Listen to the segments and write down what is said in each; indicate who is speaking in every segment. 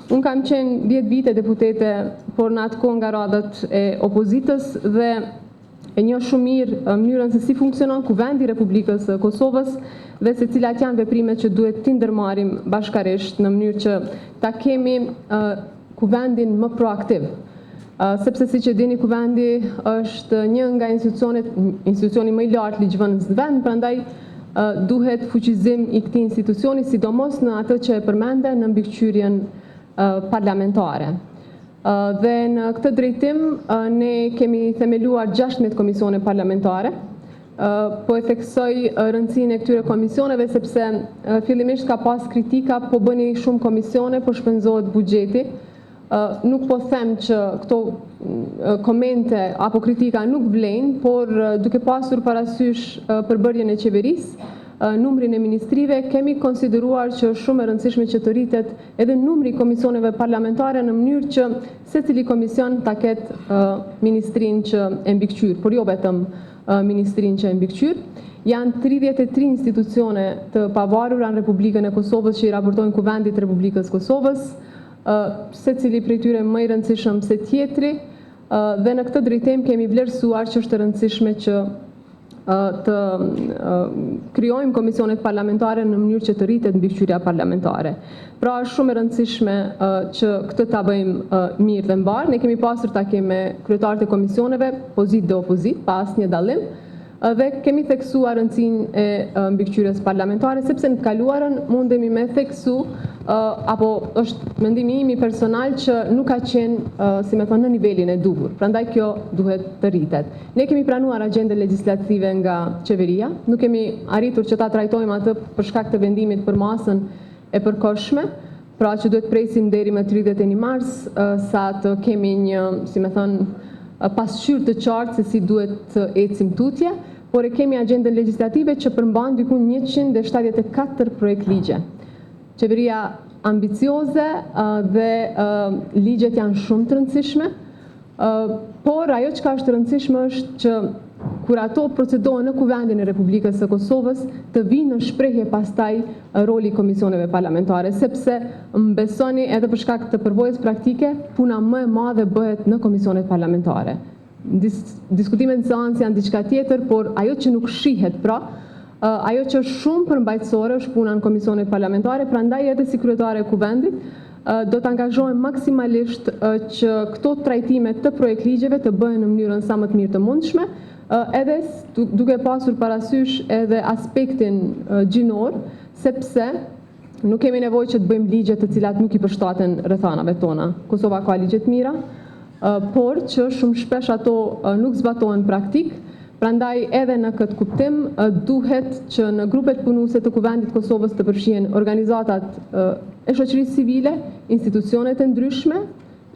Speaker 1: Unë kam qenë 10 vite deputete, por në atë kohë nga radhët e opozitës dhe e njoh shumë mirë mënyrën se si funksionon Kuvendi i Republikës së Kosovës dhe se cilat janë veprimet që duhet t'i ndërmarrim bashkarisht në mënyrë që ta kemi Kuvendin më proaktiv. Sepse siç e dini, Kuvendi është një nga institucioni më i lartë ligjvënës në vend, prandaj duhet fuqizim i këtij institucioni, sidomos në atë që e përmende në mbikëqyrjen parlamentare. Dhe në këtë drejtim, ne kemi themeluar 16 komisione parlamentare. Po e theksoj rëndësinë e këtyre komisioneve, sepse fillimisht ka pas kritika, po bëni shumë komisione, po shpenzohet buxheti. Nuk po them që këto komente apo kritika nuk vlejnë, por duke pasur parasysh përbërjen e qeverisë, numrin e ministrive, kemi konsideruar që është shumë e rëndësishme që të rritet edhe numri komisioneve parlamentare në mënyrë që secili komision ta ketë ministrinë që e mbikëqyr, por jo vetëm ministrinë që e mbikëqyr. Janë 33 institucione të pavarura në Republikën e Kosovës që i raportojnë Kuvendit të Republikës Kosovës, secili prej tyre më i rëndësishëm se tjetri, dhe në këtë drejtim kemi vlerësuar që është e rëndësishme që të krijojmë komisionet parlamentare në mënyrë që të rritet mbikëqyrja parlamentare. Pra është shumë e rëndësishme që këtë ta bëjmë mirë dhe mbar. Ne kemi pasur takime me kryetarët e komisioneve, pozitë dhe opozitë, pa asnjë dallim, dhe kemi theksuar rëndësinë e mbikëqyrjes parlamentare, sepse në të kaluarën mundemi me theksu, apo është mendimi im personal që nuk ka qenë, si me thonë, në nivelin e duhur. Prandaj kjo duhet të rritet. Ne kemi pranuar agjendën legislative nga qeveria, nuk kemi arritur që ta trajtojmë atë për shkak të vendimit për masën e përkohshme, pra që duhet presim deri më 31 mars sa të kemi një, si me thonë, pasqyrë të qartë se si duhet të ecim tutje, por e kemi agjendën legislative që përmban diku 174 projekt ligje. Qeveria ambicioze dhe ligjet janë shumë të rëndësishme, por ajo që ka është rëndësishme është që kur ato procedohen në Kuvendin e Republikës së Kosovës, të vinë në shprehje pastaj roli komisioneve parlamentare, sepse më besoni edhe për shkak të përvojës praktike, puna më e madhe bëhet në komisionet parlamentare. Diskutimet në seancë janë diçka tjetër, por ajo që nuk shihet pra, ajo që është shumë përmbajtësore është puna në komisionet parlamentare, prandaj edhe si kryetare e Kuvendit do të angazhohem maksimalisht që këto trajtime të projekt ligjeve të bëhen në mënyrën sa më të mirë të mundshme, edhe duke pasur parasysh edhe aspektin gjinor, sepse nuk kemi nevojë që të bëjmë ligje të cilat nuk i përshtaten rrethanave tona. Kosova ka ligje të mira, por që shumë shpesh ato nuk zbatohen praktik. Prandaj edhe në këtë kuptim duhet që në grupet punuese të Kuvendit Kosovës të përfshihen organizatat e shoqërisë civile, institucionet e ndryshme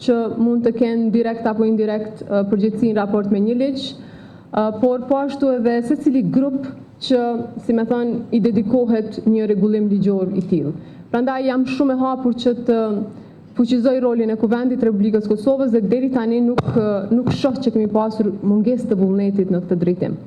Speaker 1: që mund të kenë direkt apo indirekt përgjegjësi në raport me një ligj, por po ashtu edhe secili grup që, si me thënë, i dedikohet një rregullim ligjor i tillë. Prandaj jam shumë e hapur që të fuqizoj rolin e Kuvendit të Republikës Kosovës dhe deri tani nuk shoh që kemi pasur mungesë të vullnetit në këtë drejtim.